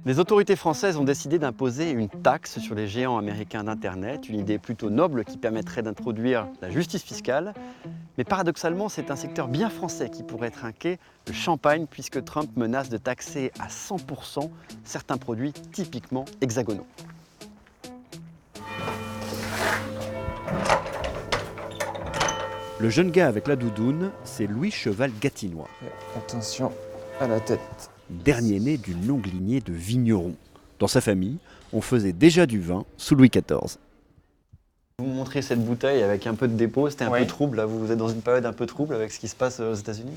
Les autorités françaises ont décidé d'imposer une taxe sur les géants américains d'Internet, une idée plutôt noble qui permettrait d'introduire la justice fiscale. Mais paradoxalement, c'est un secteur bien français qui pourrait trinquer, le champagne, puisque Trump menace de taxer à 100% certains produits typiquement hexagonaux. Le jeune gars avec la doudoune, c'est Louis Cheval-Gatinois. Attention à la tête. Dernier né d'une longue lignée de vignerons. Dans sa famille, on faisait déjà du vin sous Louis XIV. Vous montrez cette bouteille avec un peu de dépôt, c'était un peu trouble, là vous êtes dans une période un peu trouble avec ce qui se passe aux États-Unis?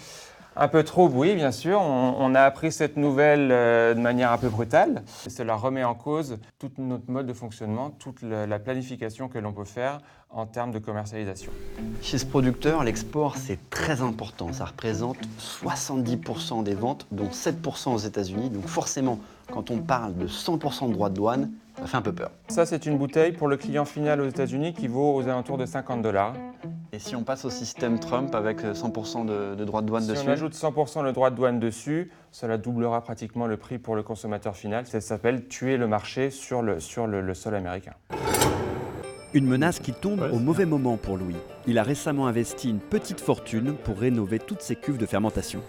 Un peu trouble, oui, bien sûr. On a appris cette nouvelle de manière un peu brutale. Cela remet en cause tout notre mode de fonctionnement, toute la planification que l'on peut faire en termes de commercialisation. Chez ce producteur, l'export c'est très important. Ça représente 70% des ventes, dont 7% aux États-Unis. Donc forcément, quand on parle de 100% de droits de douane, ça fait un peu peur. Ça, c'est une bouteille pour le client final aux États-Unis qui vaut aux alentours de 50 $. Et si on passe au système Trump avec 100% de droits de douane dessus? Si on ajoute 100% le droit de douane dessus, cela doublera pratiquement le prix pour le consommateur final. Ça s'appelle tuer le marché sur le sol américain. Une menace qui tombe au mauvais moment pour Louis. Il a récemment investi une petite fortune pour rénover toutes ses cuves de fermentation.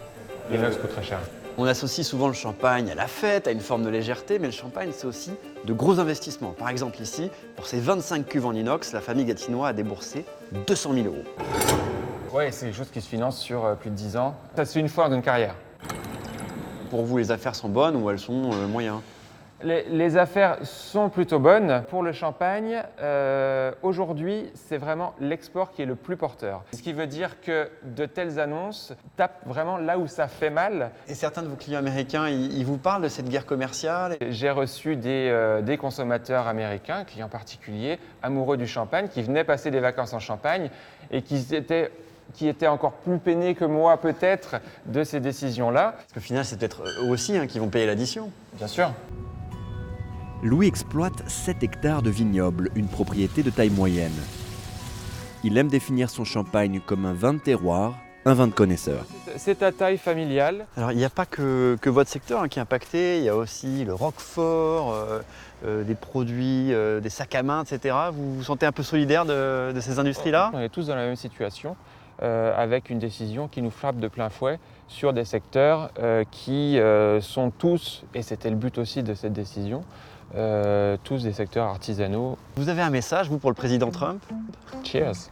L'inox coûte très cher. On associe souvent le champagne à la fête, à une forme de légèreté, mais le champagne, c'est aussi de gros investissements. Par exemple ici, pour ces 25 cuves en inox, la famille Gatinois a déboursé 200 000 €. Oui, c'est quelque chose qui se finance sur plus de 10 ans. Ça se fait une fois dans une carrière. Pour vous, les affaires sont bonnes ou elles sont moyennes? Les affaires sont plutôt bonnes. Pour le champagne, aujourd'hui, c'est vraiment l'export qui est le plus porteur. Ce qui veut dire que de telles annonces tapent vraiment là où ça fait mal. Et certains de vos clients américains, ils vous parlent de cette guerre commerciale? J'ai reçu des consommateurs américains, clients particuliers, amoureux du champagne, qui venaient passer des vacances en Champagne et qui étaient encore plus peinés que moi peut-être de ces décisions-là. Parce qu'au final, c'est peut-être eux aussi qui vont payer l'addition. Bien sûr. Louis exploite 7 hectares de vignobles, une propriété de taille moyenne. Il aime définir son champagne comme un vin de terroir, un vin de connaisseur. C'est à taille familiale. Alors il n'y a pas que votre secteur qui est impacté, il y a aussi le Roquefort, des produits, des sacs à main, etc. Vous vous sentez un peu solidaire de ces industries-là? On est tous dans la même situation, avec une décision qui nous frappe de plein fouet sur des secteurs qui sont tous, et c'était le but aussi de cette décision, tous des secteurs artisanaux. Vous avez un message, vous, pour le président Trump? Cheers.